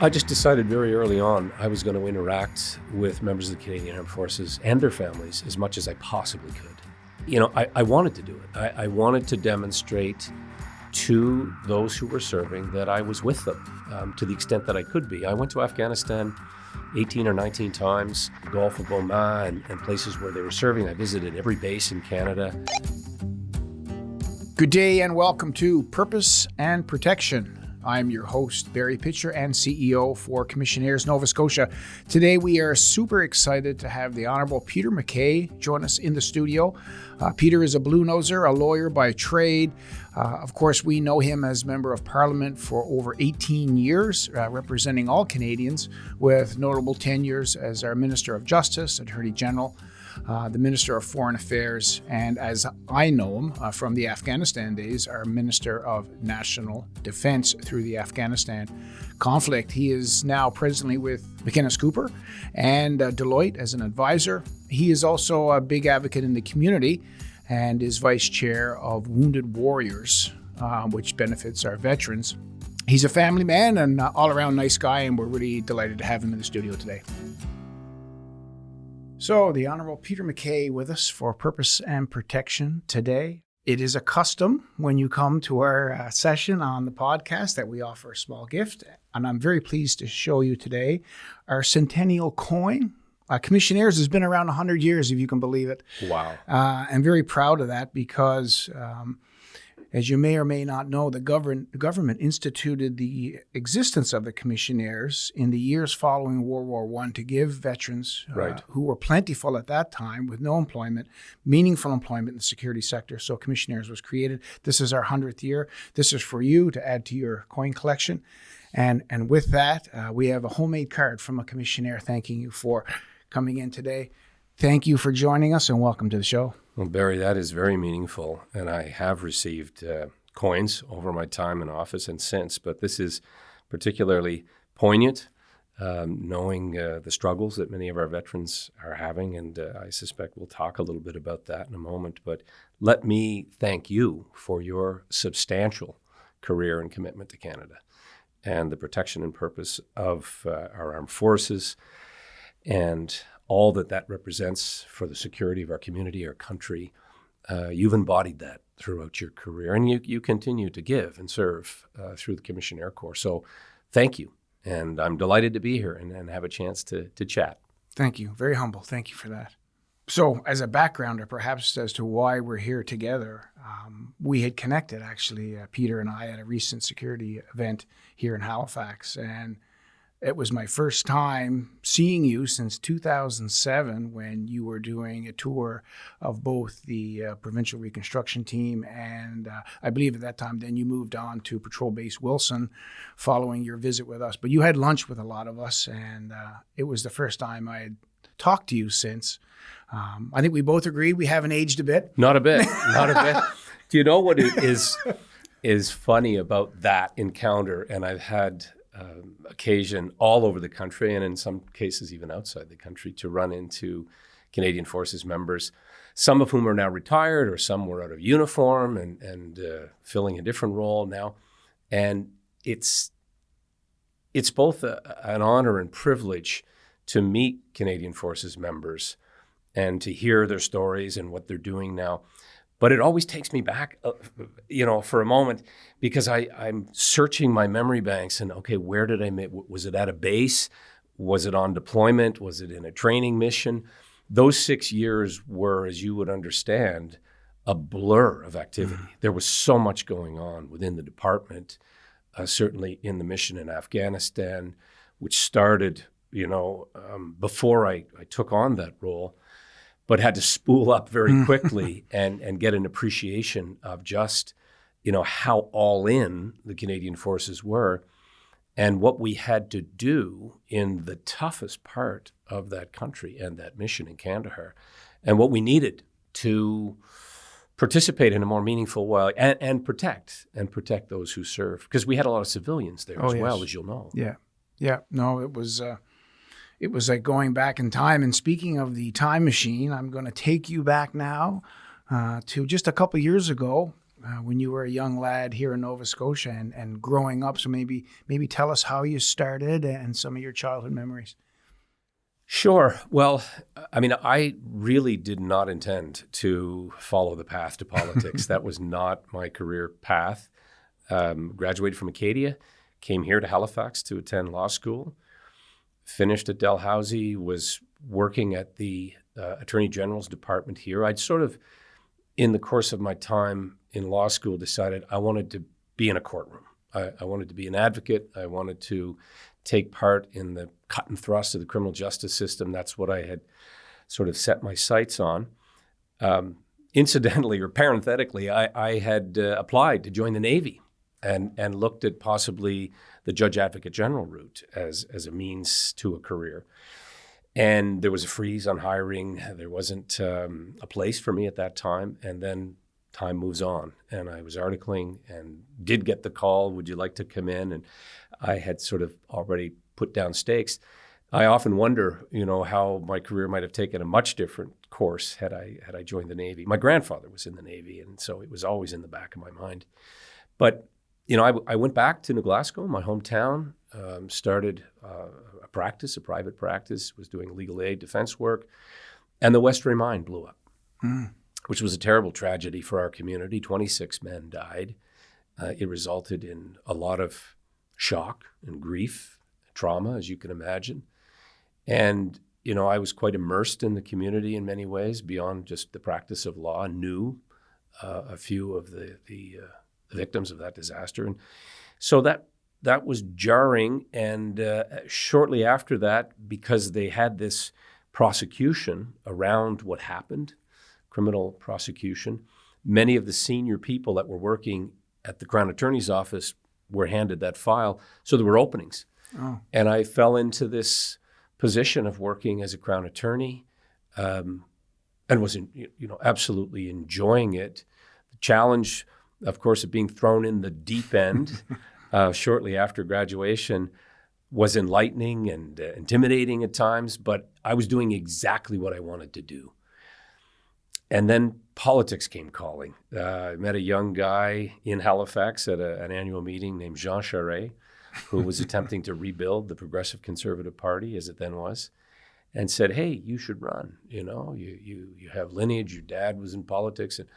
I just decided very early on I was going to interact with members of the Canadian Armed Forces and their families as much as I possibly could. I wanted to do it. I wanted to demonstrate to those who were serving that I was with them to the extent that I could be. I went to Afghanistan 18 or 19 times, the Gulf of Oman and places where they were serving. I visited every base in Canada. Good day and welcome to Purpose and Protection. I'm your host, Barry Pitcher, and CEO for Commissionaires Nova Scotia. Today, we are super excited to have the Honourable Peter MacKay join us in the studio. Peter is a blue noser, a lawyer by trade. Of course, we know him as Member of Parliament for over 18 years, representing all Canadians, with notable tenures as our Minister of Justice, Attorney General, the Minister of Foreign Affairs, and as I know him from the Afghanistan days, our Minister of National Defence through the Afghanistan conflict. He is now presently with McInnes Cooper and Deloitte as an advisor. He is also a big advocate in the community and is Vice Chair of Wounded Warriors, which benefits our veterans. He's a family man and all-around nice guy, and we're really delighted to have him in the studio today. So, the Honourable Peter MacKay with us for Purpose and Protection today. It is a custom when you come to our session on the podcast that we offer a small gift. And I'm very pleased to show you today our centennial coin. Commissionaires has been around 100 years, if you can believe it. Wow. I'm very proud of that because, as you may or may not know, the government instituted the existence of the commissionaires in the years following World War I to give veterans who were plentiful at that time with no employment, meaningful employment in the security sector. So commissionaires was created. This is our 100th year. This is for you to add to your coin collection. And with that, we have a homemade card from a commissionaire thanking you for coming in today. Thank you for joining us and welcome to the show. Well, Barry, that is very meaningful, and I have received coins over my time in office and since, but this is particularly poignant, knowing the struggles that many of our veterans are having, and I suspect we'll talk a little bit about that in a moment, but let me thank you for your substantial career and commitment to Canada and the protection and purpose of our armed forces and all that represents for the security of our community, our country. You've embodied that throughout your career, and you continue to give and serve through the Commissionaire Corps. So thank you, and I'm delighted to be here and have a chance to chat. Thank you. Very humble. Thank you for that. So as a backgrounder, perhaps as to why we're here together, we had connected, actually, Peter and I, at a recent security event here in Halifax, and it was my first time seeing you since 2007 when you were doing a tour of both the provincial reconstruction team and I believe at that time then you moved on to Patrol Base Wilson following your visit with us. But you had lunch with a lot of us and it was the first time I had talked to you since. I think we both agreed we haven't aged a bit. Not a bit, not a bit. Do you know what is funny about that encounter? And I've had occasion all over the country and in some cases even outside the country to run into Canadian Forces members, some of whom are now retired or some were out of uniform and filling a different role now. And it's both an honor and privilege to meet Canadian Forces members and to hear their stories and what they're doing now. But it always takes me back, for a moment, because I'm searching my memory banks and, okay, where did I meet? Was it at a base? Was it on deployment? Was it in a training mission? Those 6 years were, as you would understand, a blur of activity. There was so much going on within the department, certainly in the mission in Afghanistan, which started, before I took on that role, but had to spool up very quickly and get an appreciation of just, how all in the Canadian Forces were and what we had to do in the toughest part of that country and that mission in Kandahar and what we needed to participate in a more meanful way and protect those who serve. Because we had a lot of civilians there well, as you'll know. Yeah. No, it was like going back in time. And speaking of the time machine, I'm going to take you back now to just a couple years ago. when you were a young lad here in Nova Scotia and growing up. So maybe tell us how you started and some of your childhood memories. Sure. Well, I mean, I really did not intend to follow the path to politics. That was not my career path. Graduated from Acadia, came here to Halifax to attend law school, finished at Dalhousie, was working at the Attorney General's department here. I'd sort of, in the course of my time in law school, decided I wanted to be in a courtroom. I wanted to be an advocate. I wanted to take part in the cut and thrust of the criminal justice system. That's what I had sort of set my sights on. Incidentally, or parenthetically, I had applied to join the Navy and looked at possibly the Judge Advocate General route as a means to a career. And there was a freeze on hiring. There wasn't a place for me at that time. And then time moves on. And I was articling and did get the call, would you like to come in? And I had sort of already put down stakes. I often wonder, how my career might have taken a much different course had I joined the Navy. My grandfather was in the Navy, and so it was always in the back of my mind. But, I went back to New Glasgow, my hometown, started a private practice, was doing legal aid defense work, and the Westray mine blew up, which was a terrible tragedy for our community. 26 men died. It resulted in a lot of shock and grief, trauma, as you can imagine. And, I was quite immersed in the community in many ways beyond just the practice of law, knew a few of the victims of that disaster. And so that was jarring. And shortly after that, because they had this prosecution around what happened, criminal prosecution, many of the senior people that were working at the Crown Attorney's office were handed that file. So there were openings. Oh. And I fell into this position of working as a Crown Attorney and was absolutely enjoying it. The challenge, of course, of being thrown in the deep end shortly after graduation was enlightening and intimidating at times, but I was doing exactly what I wanted to do. And then politics came calling. I met a young guy in Halifax at an annual meeting named Jean Charest, who was attempting to rebuild the Progressive Conservative Party, as it then was, and said, hey, you should run. You have lineage. Your dad was in politics. And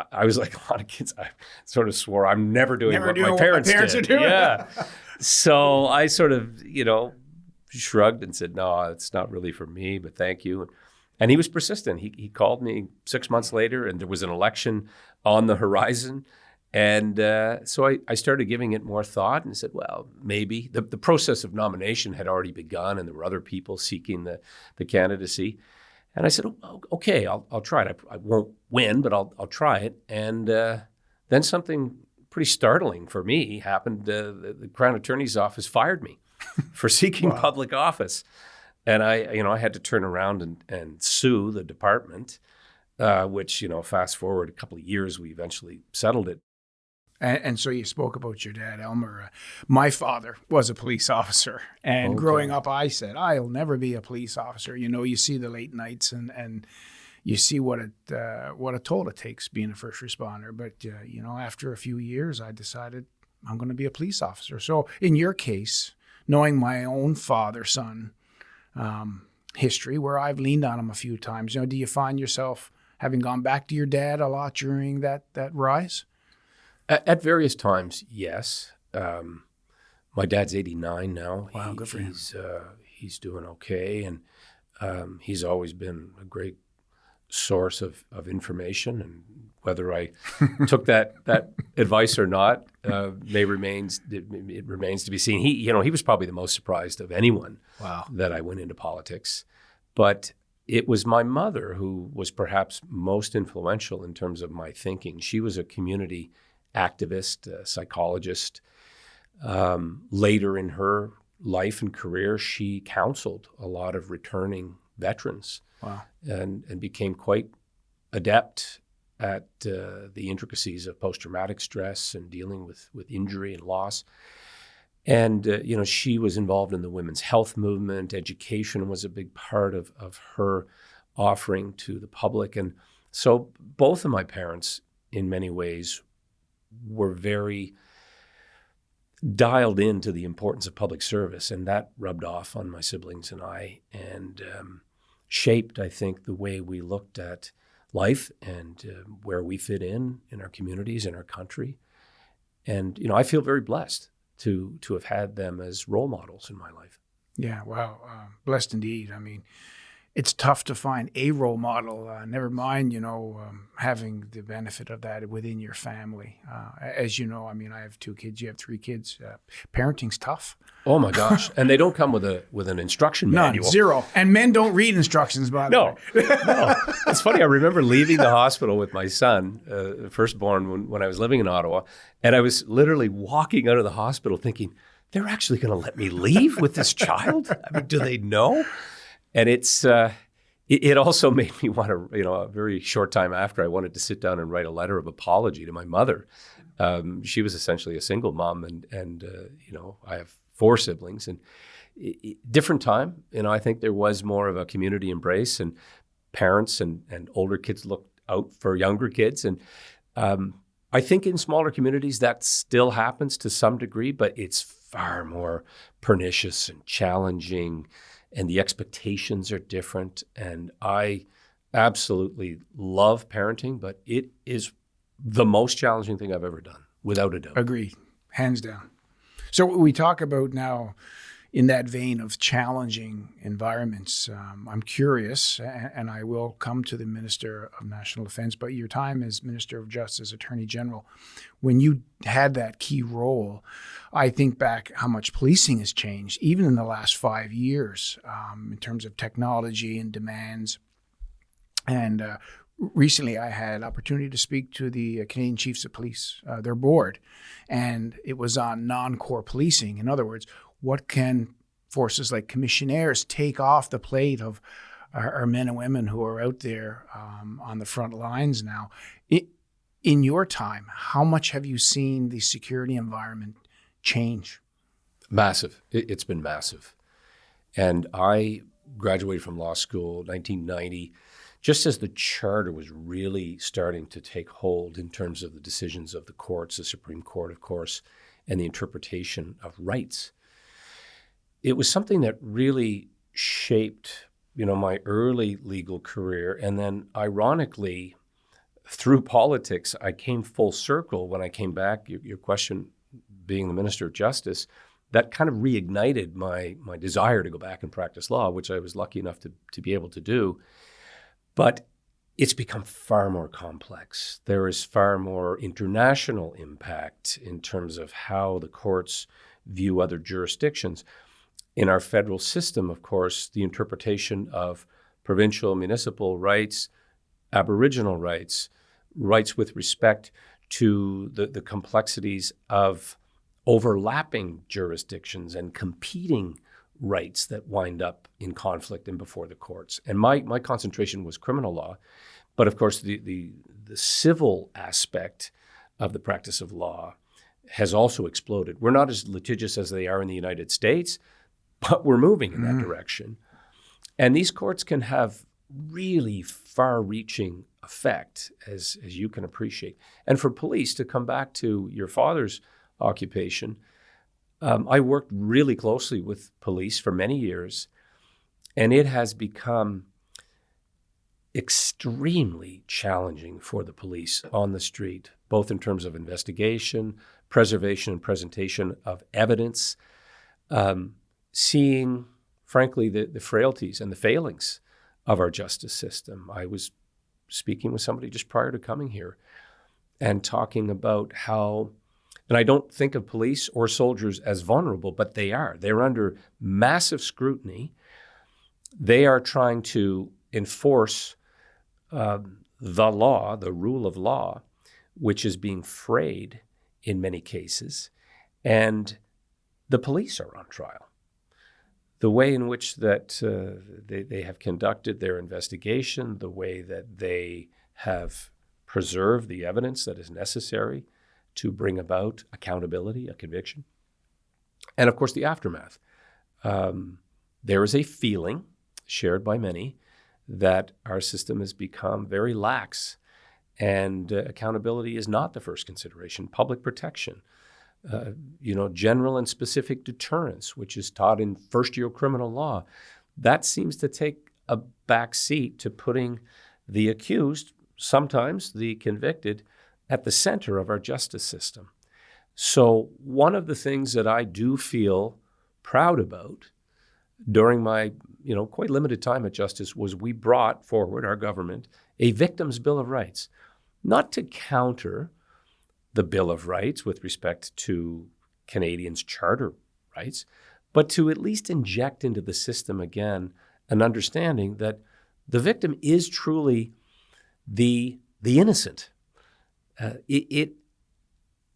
I was like a lot of kids. I sort of swore I'm never doing what my parents did. Are doing. Yeah. So I sort of, shrugged and said, no, it's not really for me, but thank you. And he was persistent. He called me 6 months later, and there was an election on the horizon. And so I started giving it more thought and said, well, maybe. The process of nomination had already begun, and there were other people seeking the candidacy. And I said, okay, I'll try it. I won't win, but I'll try it. And then something pretty startling for me happened. The Crown Attorney's Office fired me for seeking public office. And I had to turn around and sue the department, which, fast forward a couple of years, we eventually settled it. And so you spoke about your dad, Elmer. My father was a police officer. And growing up, I said, I'll never be a police officer. You see the late nights and you see what a toll it takes being a first responder. But, after a few years, I decided I'm going to be a police officer. So in your case, knowing my own father-son history, where I've leaned on him a few times, do you find yourself having gone back to your dad a lot during that rise? At various times, yes. My dad's 89 now. Wow, good for him. He's doing okay, and he's always been a great source of information. And whether I took that advice or not, it remains to be seen. He was probably the most surprised of anyone that I went into politics, but it was my mother who was perhaps most influential in terms of my thinking. She was a community activist, psychologist. Later in her life and career, she counseled a lot of returning veterans. Wow. And became quite adept at the intricacies of post-traumatic stress and dealing with injury and loss. And, she was involved in the women's health movement. Education was a big part of her offering to the public. And so both of my parents, in many ways, were very dialed into the importance of public service, and that rubbed off on my siblings and I, and shaped, I think, the way we looked at life and where we fit in our communities, in our country. And, I feel very blessed to have had them as role models in my life. Yeah, wow. Blessed indeed. I mean, it's tough to find a role model, never mind, having the benefit of that within your family. As you know, I mean, I have 2 kids, you have 3 kids. Parenting's tough. Oh my gosh. And they don't come with an instruction manual. None, 0. And men don't read instructions, by the way. No. It's funny. I remember leaving the hospital with my son, firstborn, when I was living in Ottawa. And I was literally walking out of the hospital thinking, they're actually going to let me leave with this child? I mean, do they know? And it also made me want to, a very short time after, I wanted to sit down and write a letter of apology to my mother. She was essentially a single mom, and I have 4 siblings, and different time. I think there was more of a community embrace, and parents and older kids looked out for younger kids. And I think in smaller communities that still happens to some degree, but it's far more pernicious and challenging, and the expectations are different. And I absolutely love parenting, but it is the most challenging thing I've ever done, without a doubt. Agreed, hands down. So we talk about now in that vein of challenging environments. I'm curious, and I will come to the Minister of National Defence, but your time as Minister of Justice, Attorney General, when you had that key role, I think back how much policing has changed, even in the last 5 years, in terms of technology and demands. And recently I had opportunity to speak to the Canadian Chiefs of Police, their board, and it was on non-core policing. In other words, what can forces like Commissionaires take off the plate of our men and women who are out there on the front lines now? In your time, how much have you seen the security environment change? Massive. It's been massive. And I graduated from law school in 1990, just as the charter was really starting to take hold in terms of the decisions of the courts, the Supreme Court, of course, and the interpretation of rights. It was something that really shaped, my early legal career. And then ironically, through politics, I came full circle when I came back. Your question being the Minister of Justice, that kind of reignited my desire to go back and practice law, which I was lucky enough to be able to do. But it's become far more complex. There is far more international impact in terms of how the courts view other jurisdictions. In our federal system, of course, the interpretation of provincial, municipal rights, Aboriginal rights, rights with respect to the complexities of overlapping jurisdictions and competing rights that wind up in conflict and before the courts. And my concentration was criminal law, but of course the civil aspect of the practice of law has also exploded. We're not as litigious as they are in the United States, but we're moving in that direction. And these courts can have really far-reaching effect, as you can appreciate. And for police, to come back to your father's occupation, I worked really closely with police for many years, and it has become extremely challenging for the police on the street, both in terms of investigation, preservation, and presentation of evidence, seeing, frankly, the frailties and the failings of our justice system. I was speaking with somebody just prior to coming here and talking about how, and I don't think of police or soldiers as vulnerable, but they are. They're under massive scrutiny. They are trying to enforce the law, the rule of law, which is being frayed in many cases, and the police are on trial. The way in which that they have conducted their investigation, the way that they have preserved the evidence that is necessary to bring about accountability, a conviction, and of course the aftermath. There is a feeling shared by many that our system has become very lax And accountability is not the first consideration. Public protection, general and specific deterrence, which is taught in first-year criminal law, that seems to take a back seat to putting the accused, sometimes the convicted, at the center of our justice system. So one of the things that I do feel proud about during my, quite limited time at Justice was we brought forward, our government, a Victims' Bill of Rights, not to counter the Bill of Rights with respect to Canadians' charter rights, but to at least inject into the system again an understanding that the victim is truly the innocent. It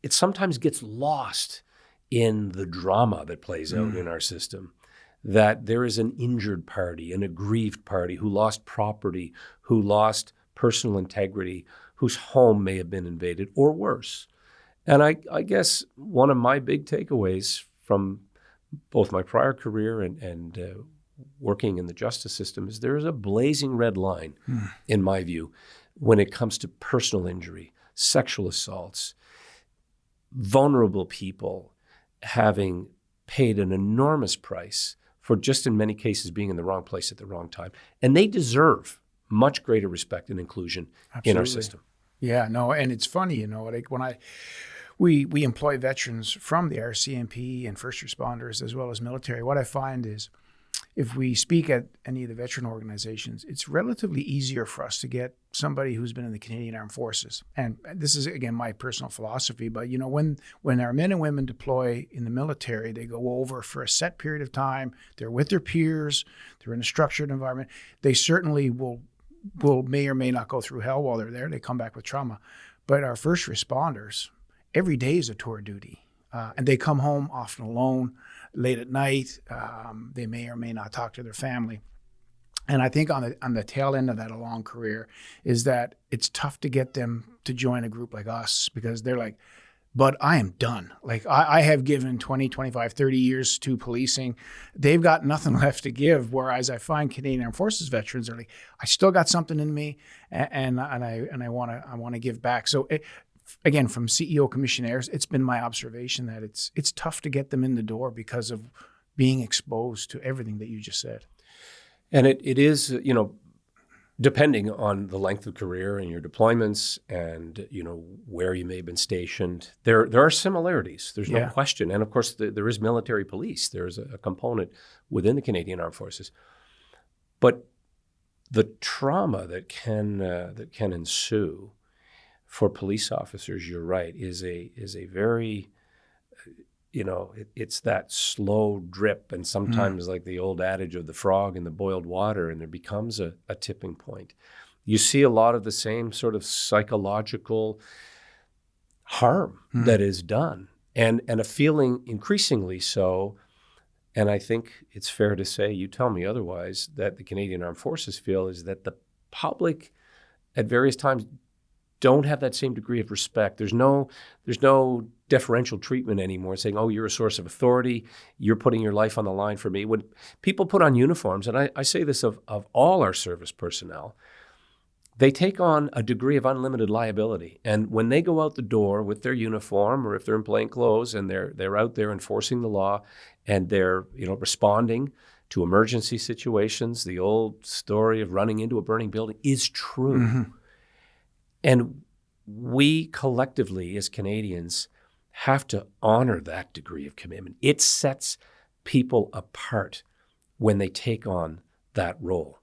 sometimes gets lost in the drama that plays out in our system, that there is an injured party, an aggrieved party who lost property, who lost personal integrity, whose home may have been invaded, or worse. And I guess one of my big takeaways from both my prior career and working in the justice system is there is a blazing red line, in my view, when it comes to personal injury, sexual assaults, vulnerable people having paid an enormous price for just in many cases being in the wrong place at the wrong time. And they deserve much greater respect and inclusion in our system. Yeah, no, and it's funny, like when we employ veterans from the RCMP and first responders as well as military, what I find is if we speak at any of the veteran organizations, it's relatively easier for us to get somebody who's been in the Canadian Armed Forces. And this is, again, my personal philosophy, but when our men and women deploy in the military, they go over for a set period of time, they're with their peers, they're in a structured environment, they certainly will may or may not go through hell while they're there. They come back with trauma. But our first responders, every day is a tour duty. And they come home often alone, late at night. They may or may not talk to their family. And I think on the tail end of that long career is that it's tough to get them to join a group like us because they're like, but I am done. Like I have given 20, 25, 30 years to policing. They've got nothing left to give. Whereas I find Canadian Armed Forces veterans are like, I still got something in me and I want to give back. So again, from CEO Commissionaires, it's been my observation that it's tough to get them in the door because of being exposed to everything that you just said. And it is, depending on the length of career and your deployments and, where you may have been stationed, there are similarities. There's no question. And of course, there is military police. There's a component within the Canadian Armed Forces. But the trauma that can ensue for police officers, you're right, is a very, it's that slow drip and sometimes like the old adage of the frog in the boiled water, and there becomes a tipping point. You see a lot of the same sort of psychological harm that is done and a feeling increasingly so, and I think it's fair to say, you tell me otherwise, that the Canadian Armed Forces feel is that the public at various times don't have that same degree of respect. There's no deferential treatment anymore, saying, oh, you're a source of authority, you're putting your life on the line for me. When people put on uniforms, and I say this of all our service personnel, they take on a degree of unlimited liability. And when they go out the door with their uniform, or if they're in plain clothes and they're out there enforcing the law and they're responding to emergency situations, the old story of running into a burning building is true. Mm-hmm. And we collectively as Canadians have to honor that degree of commitment. It sets people apart when they take on that role,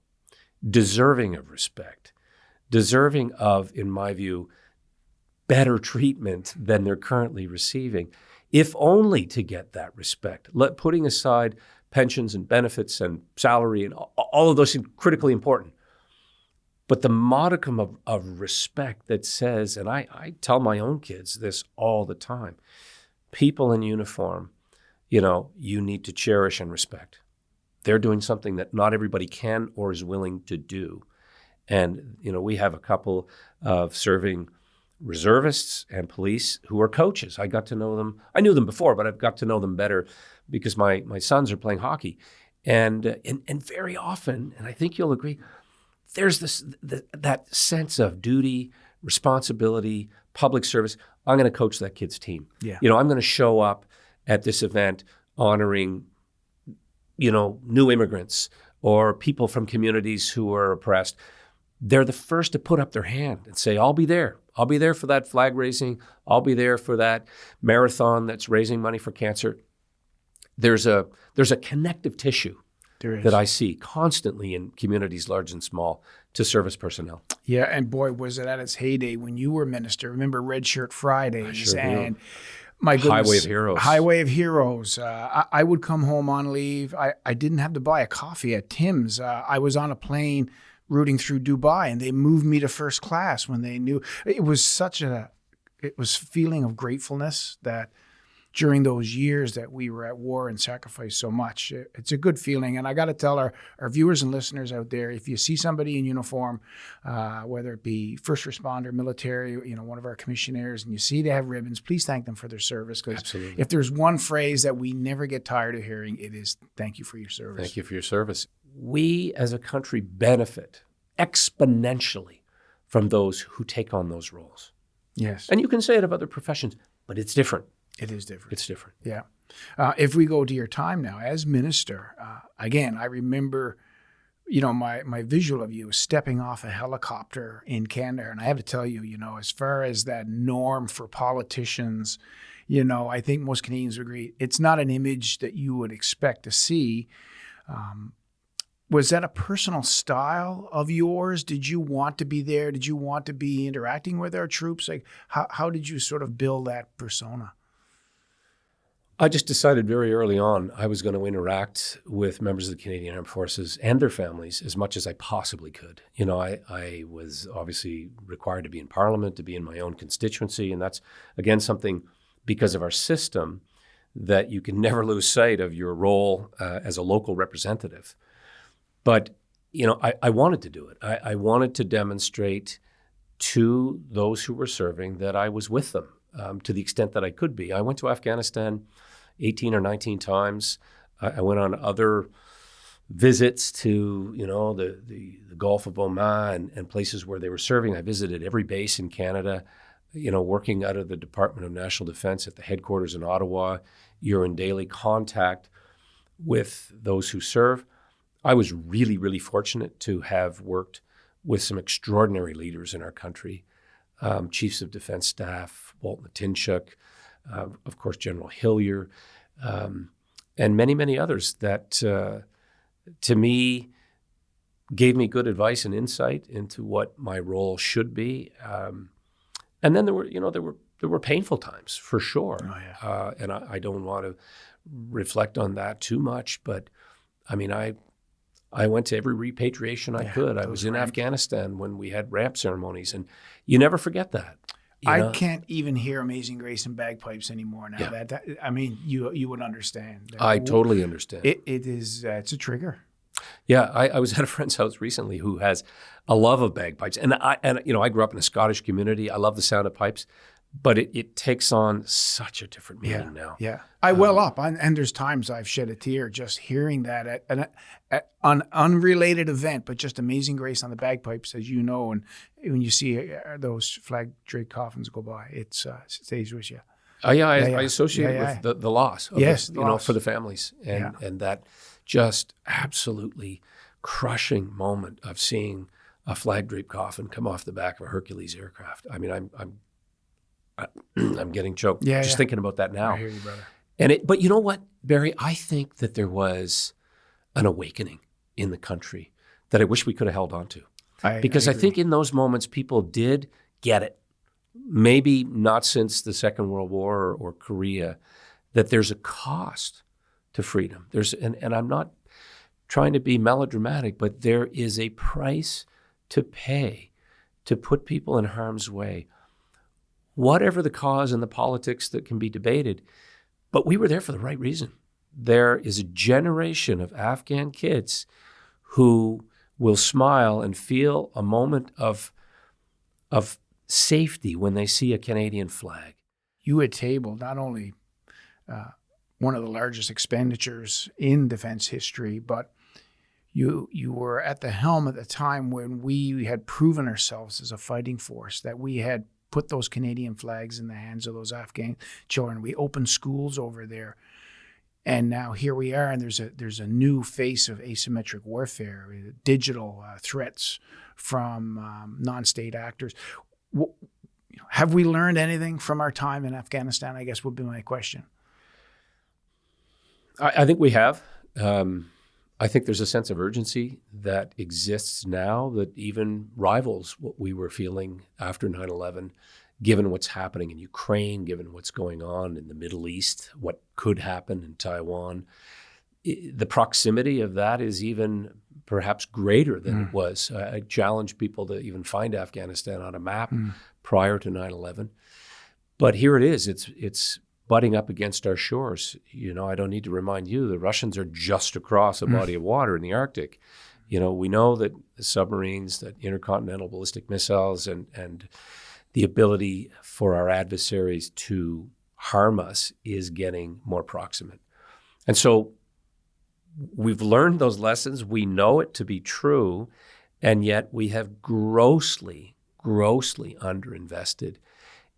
deserving of respect, deserving of, in my view, better treatment than they're currently receiving, if only to get that respect. Putting aside pensions and benefits and salary and all of those things critically important. But the modicum of respect that says, and I tell my own kids this all the time, people in uniform, you need to cherish and respect. They're doing something that not everybody can or is willing to do. And, we have a couple of serving reservists and police who are coaches. I got to know them. I knew them before, but I've got to know them better because my sons are playing hockey. And very often, and I think you'll agree, there's that sense of duty, responsibility, public service. I'm going to coach that kid's team. Yeah. I'm going to show up at this event honoring, new immigrants or people from communities who are oppressed. They're the first to put up their hand and say, I'll be there. I'll be there for that flag raising. I'll be there for that marathon that's raising money for cancer. There's a connective tissue that I see constantly in communities large and small to service personnel. Yeah, and boy, was it at its heyday when you were minister. Remember Red Shirt Fridays Sure and my goodness, Highway of Heroes. Highway of Heroes. I would come home on leave. I didn't have to buy a coffee at Tim's. I was on a plane rooting through Dubai, and they moved me to first class when they knew. It was feeling of gratefulness that during those years that we were at war and sacrificed so much. It's a good feeling. And I got to tell our viewers and listeners out there, if you see somebody in uniform, whether it be first responder, military, one of our commissionaires, and you see they have ribbons, please thank them for their service. Because if there's one phrase that we never get tired of hearing, it is thank you for your service. Thank you for your service. We as a country benefit exponentially from those who take on those roles. Yes. And you can say it of other professions, but it's different. It is different. It's different. Yeah. If we go to your time now as minister, again, I remember, my visual of you stepping off a helicopter in Canada. And I have to tell you, as far as that norm for politicians, I think most Canadians would agree, it's not an image that you would expect to see. Was that a personal style of yours? Did you want to be there? Did you want to be interacting with our troops? Like, how did you sort of build that persona? I just decided very early on I was going to interact with members of the Canadian Armed Forces and their families as much as I possibly could. I was obviously required to be in Parliament, to be in my own constituency, and that's, again, something because of our system that you can never lose sight of your role as a local representative. But, I wanted to do it. I wanted to demonstrate to those who were serving that I was with them to the extent that I could be. I went to Afghanistan 18 or 19 times. I went on other visits to, the Gulf of Oman and places where they were serving. I visited every base in Canada, working out of the Department of National Defence at the headquarters in Ottawa. You're in daily contact with those who serve. I was really, really fortunate to have worked with some extraordinary leaders in our country, Chiefs of Defence Staff, Walt Matinchuk, of course, General Hillier, and many, many others that, to me, gave me good advice and insight into what my role should be. And then there were painful times for sure. Oh, yeah. And I don't want to reflect on that too much, but I mean, I went to every repatriation I could. I was in Afghanistan when we had ramp ceremonies, and you never forget that. I can't even hear Amazing Grace and bagpipes anymore now. Yeah. That I mean, you would understand. I totally understand. It's a trigger. Yeah, I was at a friend's house recently who has a love of bagpipes, and I grew up in a Scottish community. I love the sound of pipes, but it takes on such a different meaning now. Yeah, I well up, and there's times I've shed a tear just hearing that at an unrelated event, but just Amazing Grace on the bagpipes, as you know, and when you see those flag draped coffins go by, it stays with you. I associate it with the loss of for the families, and that just absolutely crushing moment of seeing a flag draped coffin come off the back of a Hercules aircraft. I mean, I'm getting choked just thinking about that now. I hear you, brother. But you know what, Barry? I think that there was an awakening in the country that I wish we could have held on to. I think in those moments people did get it. Maybe not since the Second World War or Korea, that there's a cost to freedom. And I'm not trying to be melodramatic, but there is a price to pay to put people in harm's way. Whatever the cause and the politics that can be debated, but we were there for the right reason. There is a generation of Afghan kids who will smile and feel a moment of safety when they see a Canadian flag. You had tabled not only one of the largest expenditures in defense history, but You were at the helm at the time when we had proven ourselves as a fighting force, that we had put those Canadian flags in the hands of those Afghan children. We opened schools over there. And now here we are, and there's a new face of asymmetric warfare, digital threats from non-state actors. Have we learned anything from our time in Afghanistan, I guess would be my question. I think we have. I think there's a sense of urgency that exists now that even rivals what we were feeling after 9/11, given what's happening in Ukraine, given what's going on in the Middle East, what could happen in Taiwan. The proximity of that is even perhaps greater than it was. I challenge people to even find Afghanistan on a map prior to 9/11. But here it is. It's butting up against our shores. I don't need to remind you, the Russians are just across a body of water in the Arctic. We know that the submarines, that intercontinental ballistic missiles, and the ability for our adversaries to harm us is getting more proximate. And so we've learned those lessons. We know it to be true, and yet we have grossly underinvested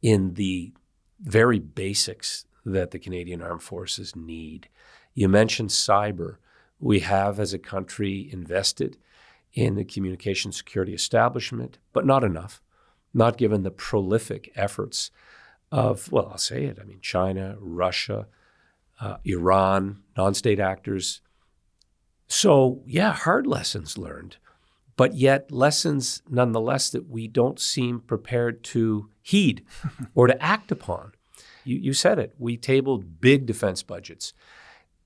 in the very basics that the Canadian Armed Forces need. You mentioned cyber. We have, as a country, invested in the communication security establishment, but not enough, not given the prolific efforts of, well, I'll say it, China, Russia, Iran, non-state actors. So, yeah, hard lessons learned, but yet lessons nonetheless that we don't seem prepared to heed or to act upon. You said it. We tabled big defense budgets,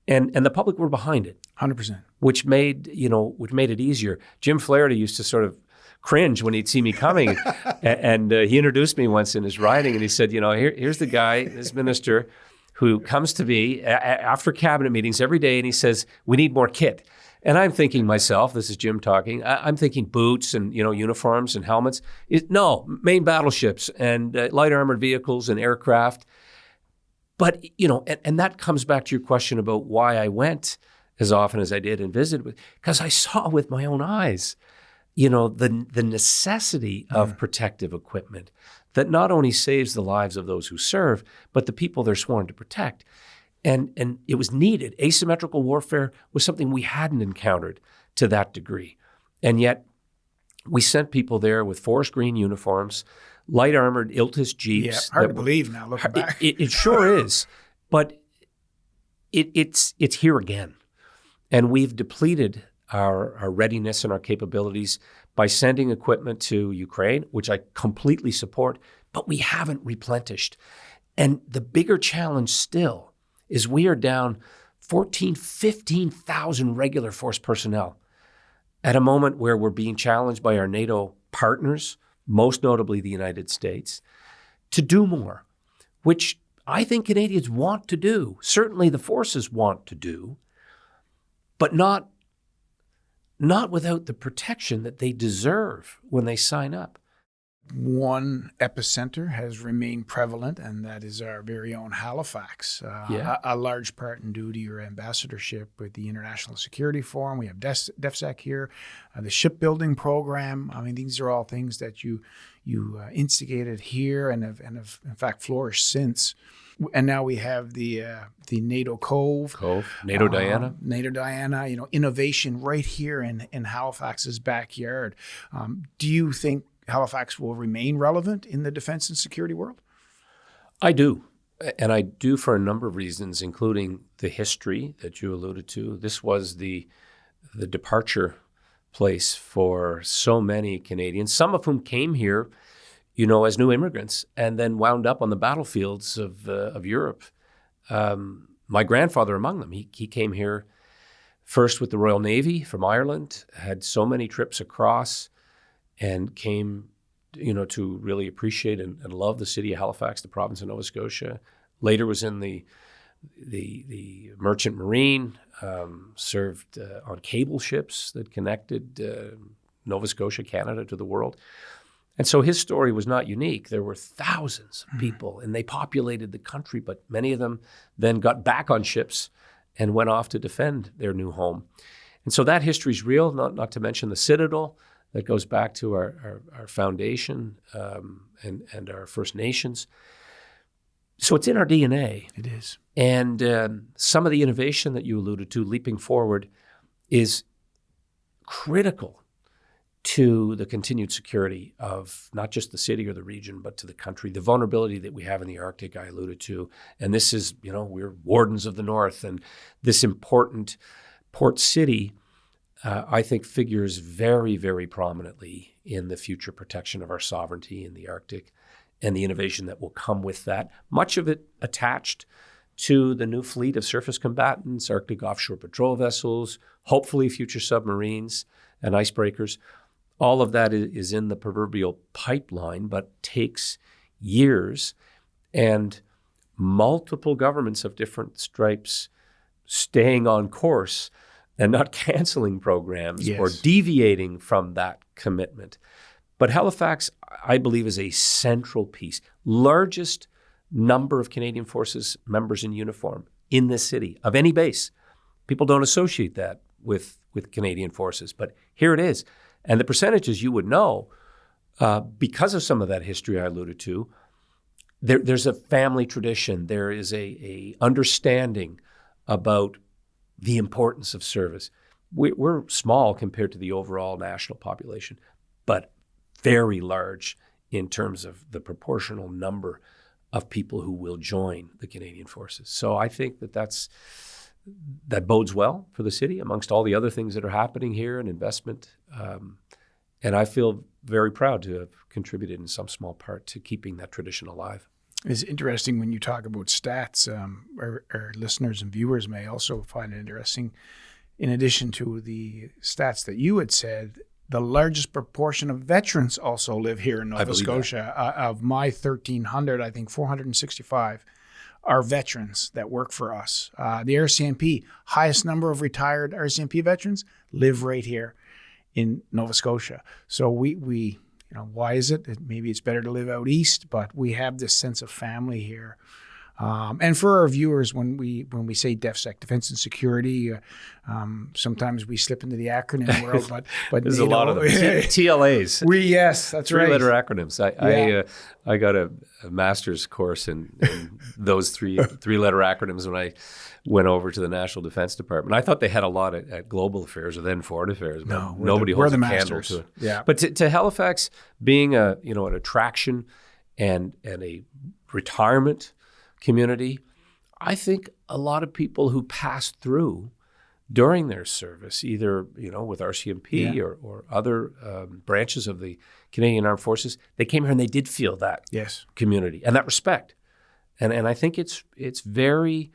and the public were behind it. 100%. Which made it easier. Jim Flaherty used to sort of cringe when he'd see me coming, and he introduced me once in his riding, and he said, here's the guy, this minister, who comes to me after cabinet meetings every day, and he says, we need more kit. And I'm thinking myself, this is Jim talking, I'm thinking boots and uniforms and helmets. No, main battleships and light armored vehicles and aircraft. But, and that comes back to your question about why I went as often as I did and visited, because I saw with my own eyes, the necessity of protective equipment that not only saves the lives of those who serve, but the people they're sworn to protect. And it was needed. Asymmetrical warfare was something we hadn't encountered to that degree. And yet we sent people there with forest green uniforms, light armored Iltis Jeeps. Yeah, hard to believe now looking back. It sure is. But it's here again. And we've depleted our readiness and our capabilities by sending equipment to Ukraine, which I completely support, but we haven't replenished. And the bigger challenge still is we are down 14,000, 15,000 regular force personnel at a moment where we're being challenged by our NATO partners, most notably the United States, to do more, which I think Canadians want to do. Certainly the forces want to do, but not without the protection that they deserve when they sign up. One epicenter has remained prevalent, and that is our very own Halifax. A large part in due to your ambassadorship with the International Security Forum. We have DEFSEC here, the shipbuilding program. These are all things that you instigated here and have in fact flourished since. And now we have the NATO Cove, NATO DIANA. NATO DIANA, innovation right here in Halifax's backyard. Do you think Halifax will remain relevant in the defense and security world? I do. And I do for a number of reasons, including the history that you alluded to. This was the departure place for so many Canadians, some of whom came here, as new immigrants and then wound up on the battlefields of Europe. My grandfather among them. He came here first with the Royal Navy from Ireland, had so many trips across, and came, to really appreciate and love the city of Halifax, the province of Nova Scotia. Later was in the Merchant Marine, served on cable ships that connected Nova Scotia, Canada to the world. And so his story was not unique. There were thousands of people, and they populated the country, but many of them then got back on ships and went off to defend their new home. And so that history is real, not to mention the Citadel that goes back to our foundation and our First Nations. So it's in our DNA. It is. And some of the innovation that you alluded to, leaping forward, is critical to the continued security of not just the city or the region, but to the country. The vulnerability that we have in the Arctic, I alluded to. And this is, we're wardens of the North. And this important port city, I think, figures very, very prominently in the future protection of our sovereignty in the Arctic and the innovation that will come with that. Much of it attached to the new fleet of surface combatants, Arctic offshore patrol vessels, hopefully future submarines and icebreakers. All of that is in the proverbial pipeline, but takes years and multiple governments of different stripes staying on course and not canceling programs or deviating from that commitment. But Halifax, I believe, is a central piece. Largest number of Canadian Forces members in uniform in this city of any base. People don't associate that with Canadian Forces, but here it is. And the percentages you would know, because of some of that history I alluded to, there's a family tradition. There is a understanding about the importance of service. We're small compared to the overall national population, but very large in terms of the proportional number of people who will join the Canadian Forces. So I think that bodes well for the city amongst all the other things that are happening here and investment. And I feel very proud to have contributed in some small part to keeping that tradition alive. It's interesting when you talk about stats. Our listeners and viewers may also find it interesting. In addition to the stats that you had said, the largest proportion of veterans also live here in Nova Scotia. Of my 1,300, I think 465 are veterans that work for us. The RCMP, highest number of retired RCMP veterans live right here in Nova Scotia. So we why is it? Maybe it's better to live out east, but we have this sense of family here. And for our viewers, when we say DefSec, Defense and Security, sometimes we slip into the acronym world, but there's a lot of them. TLAs. Yes, that's right. Three-letter acronyms. I got a master's course in those three-letter acronyms when I went over to the National Defense Department. I thought they had a lot at Global Affairs or then Foreign Affairs, but nobody holds a candle to it. Yeah. But to Halifax being an attraction and a retirement community, I think a lot of people who passed through during their service, either with RCMP or other branches of the Canadian Armed Forces, they came here and they did feel that community and that respect, and I think it's very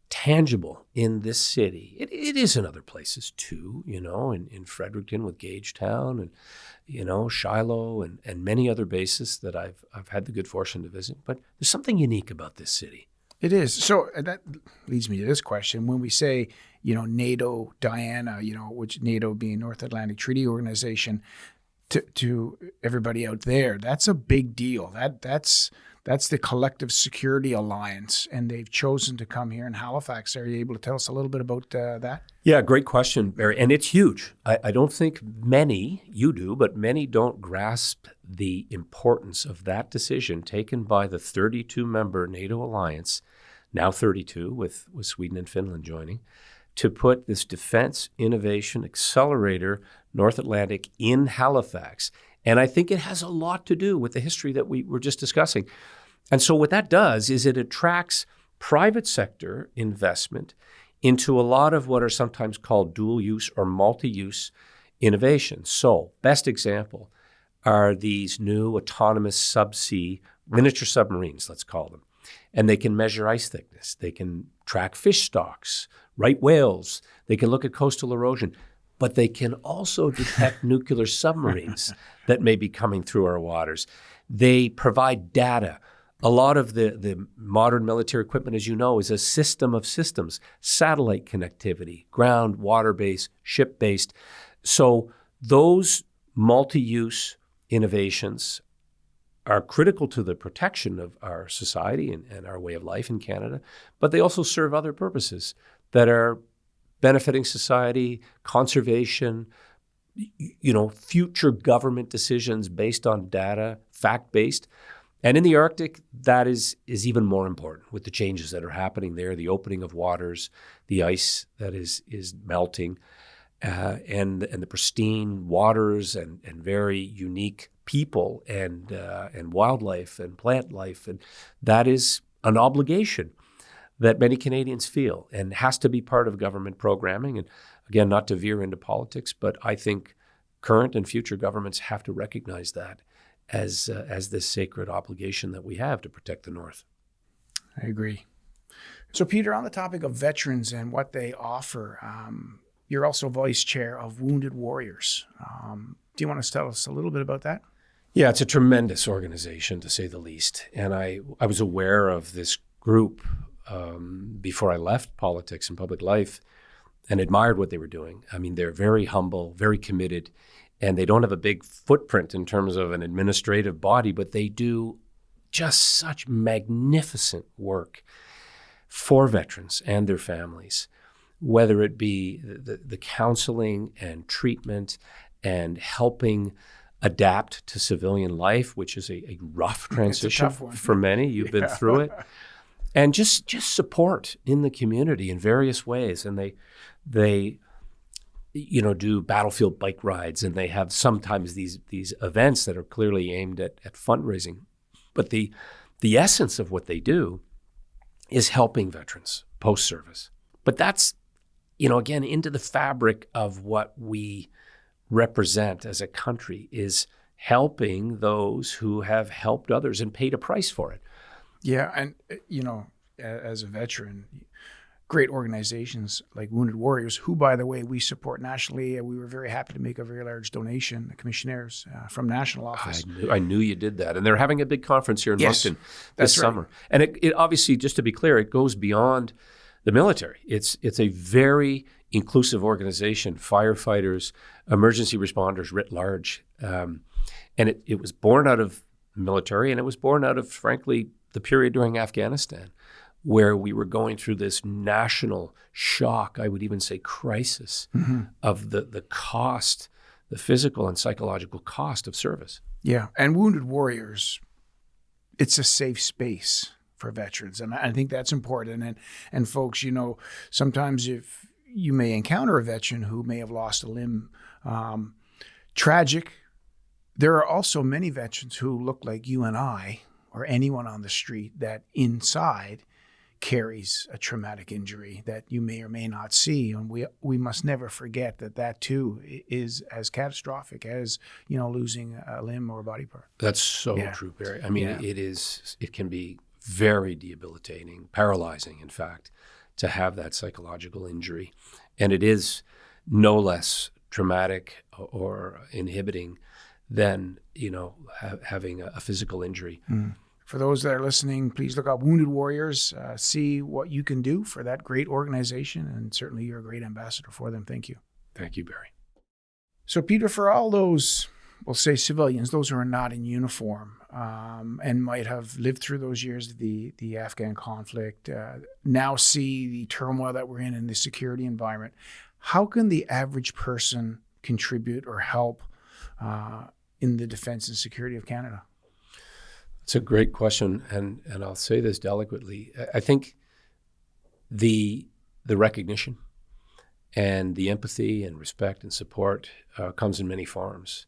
tangible in this city. It is in other places too, in Fredericton with Gagetown and Shiloh and many other bases that I've had the good fortune to visit. But there's something unique about this city. It is. So that leads me to this question. When we say, NATO DIANA, which NATO being North Atlantic Treaty Organization, to everybody out there, that's a big deal. That's the Collective Security Alliance, and they've chosen to come here in Halifax. Are you able to tell us a little bit about that? Yeah, great question, Barry. And it's huge. I don't think many, you do, but many don't grasp the importance of that decision taken by the 32-member NATO alliance, now 32 with Sweden and Finland joining, to put this Defense Innovation Accelerator North Atlantic in Halifax. And I think it has a lot to do with the history that we were just discussing. And so what that does is it attracts private sector investment into a lot of what are sometimes called dual use or multi-use innovations. So best example are these new autonomous subsea miniature submarines, let's call them. And they can measure ice thickness. They can track fish stocks, right whales. They can look at coastal erosion. But they can also detect nuclear submarines that may be coming through our waters. They provide data. A lot of the modern military equipment, as you know, is a system of systems, satellite connectivity, ground, water-based, ship-based. So those multi-use innovations are critical to the protection of our society and our way of life in Canada, but they also serve other purposes that are benefiting society, conservation, future government decisions based on data, fact-based. And in the Arctic, that is even more important with the changes that are happening there, the opening of waters, the ice that is melting, and the pristine waters and very unique people and wildlife and plant life. And that is an obligation that many Canadians feel and has to be part of government programming. And again, not to veer into politics, but I think current and future governments have to recognize that as this sacred obligation that we have to protect the North. I agree. So, Peter, on the topic of veterans and what they offer, you're also vice chair of Wounded Warriors. Do you want to tell us a little bit about that? Yeah, it's a tremendous organization, to say the least. And I was aware of this group before I left politics and public life and admired what they were doing. I mean, they're very humble, very committed, and they don't have a big footprint in terms of an administrative body, but they do just such magnificent work for veterans and their families, whether it be the counseling and treatment and helping adapt to civilian life, which is a rough transition for many. You've been through it. And just support in the community in various ways. And they do battlefield bike rides, and they have sometimes these events that are clearly aimed at fundraising. But the essence of what they do is helping veterans post-service. But that's, again, into the fabric of what we represent as a country, is helping those who have helped others and paid a price for it. Yeah, and as a veteran, great organizations like Wounded Warriors, who, by the way, we support nationally. We were very happy to make a very large donation, the Commissionaires from national office. I knew you did that. And they're having a big conference here in Moncton this summer. Right. And it obviously, just to be clear, it goes beyond the military. It's a very inclusive organization, firefighters, emergency responders writ large. And it was born out of the military, and it was born out of, frankly, the period during Afghanistan, where we were going through this national shock, I would even say crisis, of the cost, the physical and psychological cost of service. Yeah, and Wounded Warriors, it's a safe space for veterans, and I think that's important. And folks, sometimes if you may encounter a veteran who may have lost a limb, tragic. There are also many veterans who look like you and I, or anyone on the street, that inside carries a traumatic injury that you may or may not see. And we must never forget that too is as catastrophic as, losing a limb or a body part. That's so true, Barry. I mean, it can be very debilitating, paralyzing, in fact, to have that psychological injury. And it is no less traumatic or inhibiting than, having a physical injury. For those that are listening, please look up Wounded Warriors, see what you can do for that great organization, and certainly you're a great ambassador for them. Thank you. Thank you, Barry. So, Peter, for all those, we'll say civilians, those who are not in uniform and might have lived through those years of the Afghan conflict, now see the turmoil that we're in the security environment, how can the average person contribute or help in the defense and security of Canada? It's a great question, and I'll say this delicately. I think the recognition and the empathy and respect and support comes in many forms.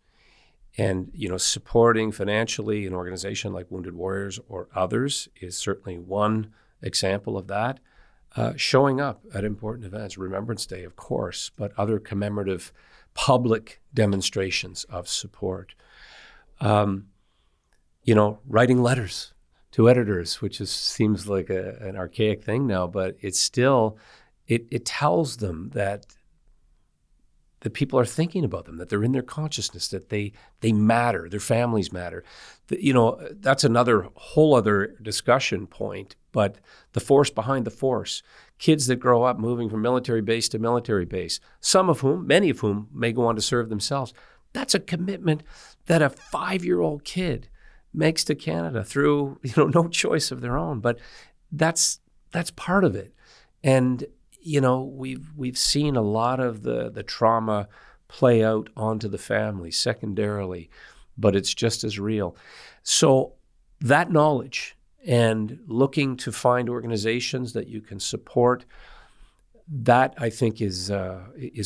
And, supporting financially an organization like Wounded Warriors or others is certainly one example of that. Showing up at important events, Remembrance Day, of course, but other commemorative public demonstrations of support. Writing letters to editors, which seems like an archaic thing now, but it's still, it tells them that the people are thinking about them, that they're in their consciousness, that they matter, their families matter. That's another whole other discussion point, but the force behind the force, kids that grow up moving from military base to military base, many of whom may go on to serve themselves. That's a commitment that a 5-year-old kid makes to Canada through, no choice of their own, but that's part of it. And, we've seen a lot of the trauma play out onto the family secondarily, but it's just as real. So that knowledge and looking to find organizations that you can support, that I think is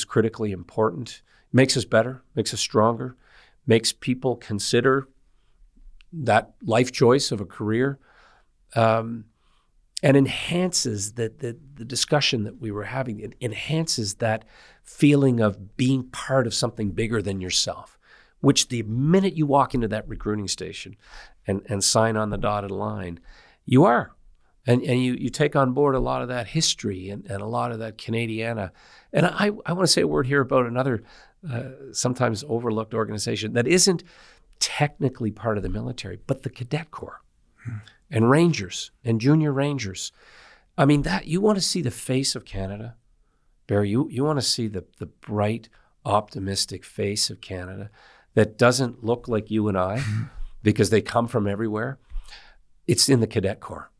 critically important. Makes us better, makes us stronger, makes people consider that life choice of a career, and enhances the discussion that we were having. It enhances that feeling of being part of something bigger than yourself, which the minute you walk into that recruiting station and sign on the dotted line, you are. And you take on board a lot of that history and a lot of that Canadiana. And I want to say a word here about another sometimes overlooked organization that isn't technically part of the military, but the Cadet Corps and Rangers and Junior Rangers. I mean, that you want to see the face of Canada, Barry. You want to see the bright, optimistic face of Canada that doesn't look like you and I because they come from everywhere. It's in the Cadet Corps.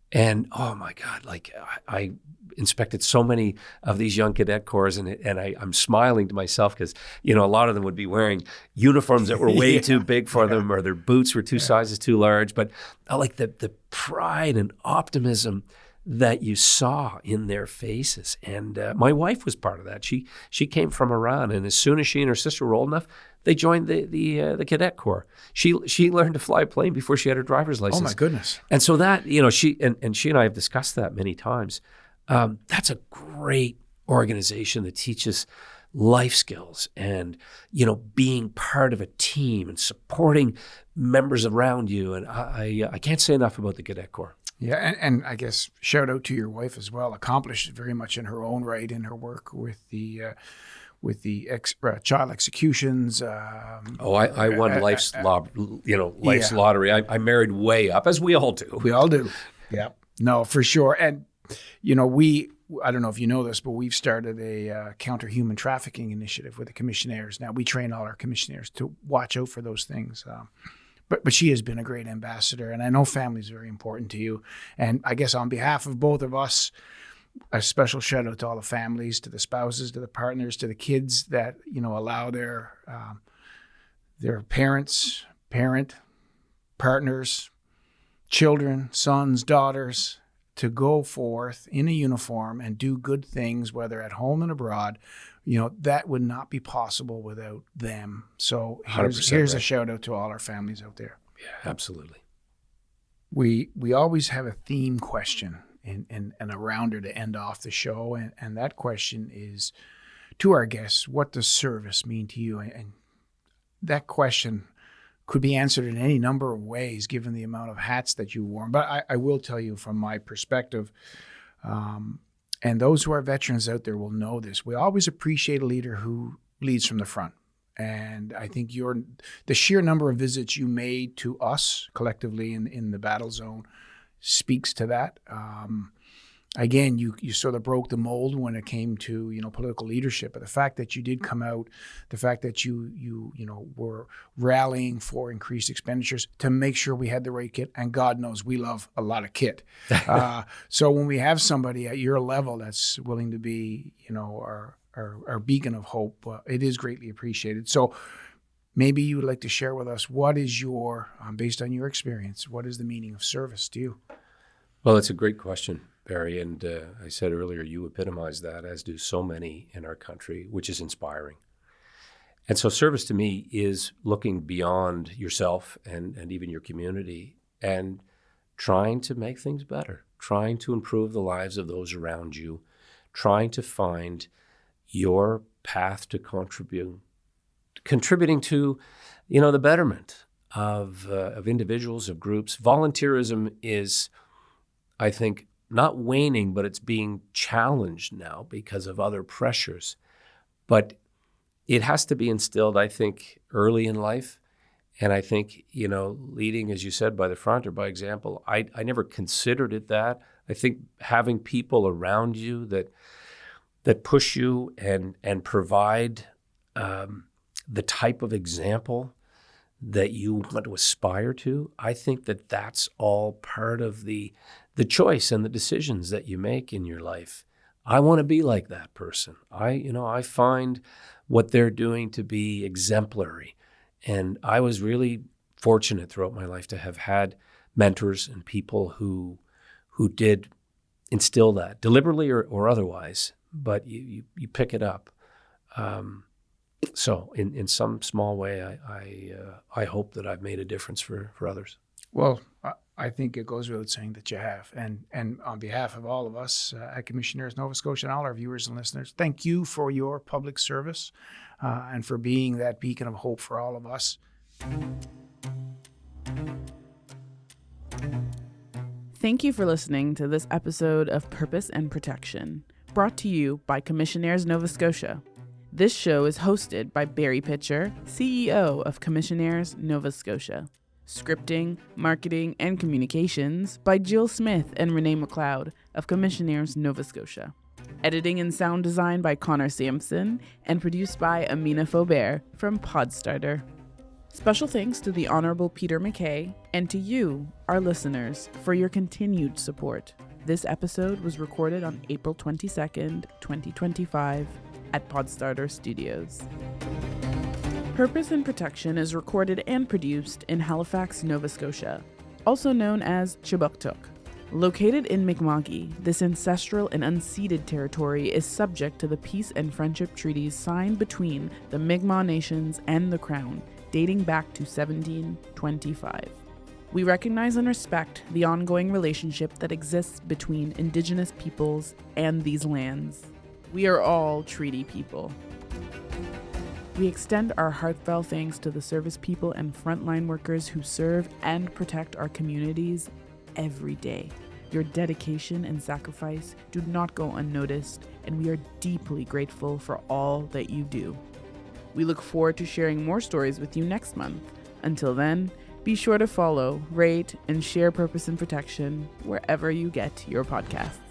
And oh my God, like I inspected so many of these young cadet corps, and I'm smiling to myself because, a lot of them would be wearing uniforms that were way too big for them, or their boots were two sizes too large. But I like the pride and optimism that you saw in their faces. And my wife was part of that. She came from Iran, and as soon as she and her sister were old enough, they joined the Cadet Corps. She learned to fly a plane before she had her driver's license. Oh my goodness! And so that she and I have discussed that many times. That's a great organization that teaches life skills and being part of a team and supporting members around you. And I can't say enough about the Cadet Corps. Yeah, and I guess shout out to your wife as well. Accomplished very much in her own right in her work with the child executions. I won life's lottery. I married way up, as we all do. We all do. Yeah. No, for sure. And I don't know if you know this, but we've started a counter human trafficking initiative with the commissionaires. Now we train all our commissionaires to watch out for those things. But she has been a great ambassador, and I know family is very important to you. And I guess on behalf of both of us, a special shout out to all the families, to the spouses, to the partners, to the kids that allow their partners, children, sons, daughters to go forth in a uniform and do good things, whether at home and abroad. That would not be possible without them. So here's a shout out to all our families out there. Yeah, absolutely. We always have a theme question and a rounder to end off the show. And that question is to our guests, what does service mean to you? And that question could be answered in any number of ways, given the amount of hats that you wore. But I will tell you from my perspective, and those who are veterans out there will know this, we always appreciate a leader who leads from the front. And I think the sheer number of visits you made to us collectively in the battle zone speaks to that. Again, you sort of broke the mold when it came to political leadership, but the fact that you did come out, the fact that you were rallying for increased expenditures to make sure we had the right kit, and God knows we love a lot of kit. So when we have somebody at your level that's willing to be our beacon of hope, it is greatly appreciated. So maybe you would like to share with us what is based on your experience, what is the meaning of service to you? Well, it's a great question, Barry, and I said earlier, you epitomize that, as do so many in our country, which is inspiring. And so service to me is looking beyond yourself and even your community and trying to make things better, trying to improve the lives of those around you, trying to find your path to contributing to, the betterment of individuals, of groups. Volunteerism is, I think, not waning, but it's being challenged now because of other pressures. But it has to be instilled, I think, early in life. And I think, leading, as you said, by the front or by example, I never considered it that. I think having people around you that push you and provide the type of example that you want to aspire to, I think that's all part of the choice and the decisions that you make in your life. I want to be like that person. I find what they're doing to be exemplary. And I was really fortunate throughout my life to have had mentors and people who did instill that, deliberately or otherwise, but you pick it up. So in some small way, I hope that I've made a difference for others. Well, I think it goes without saying that you have. And on behalf of all of us at Commissionaires Nova Scotia and all our viewers and listeners, thank you for your public service and for being that beacon of hope for all of us. Thank you for listening to this episode of Purpose and Protection, brought to you by Commissionaires Nova Scotia. This show is hosted by Barry Pitcher, CEO of Commissionaires Nova Scotia. Scripting, marketing, and communications by Jill Smith and Renee McLeod of Commissionaires Nova Scotia. Editing and sound design by Connor Sampson and produced by Amina Faubert from Podstarter. Special thanks to the Honourable Peter MacKay and to you, our listeners, for your continued support. This episode was recorded on April 22nd, 2025 at Podstarter Studios. Purpose and Protection is recorded and produced in Halifax, Nova Scotia, also known as Chibuktuk. Located in Mi'kma'ki, this ancestral and unceded territory is subject to the peace and friendship treaties signed between the Mi'kmaq nations and the Crown, dating back to 1725. We recognize and respect the ongoing relationship that exists between Indigenous peoples and these lands. We are all treaty people. We extend our heartfelt thanks to the service people and frontline workers who serve and protect our communities every day. Your dedication and sacrifice do not go unnoticed, and we are deeply grateful for all that you do. We look forward to sharing more stories with you next month. Until then, be sure to follow, rate, and share Purpose and Protection wherever you get your podcasts.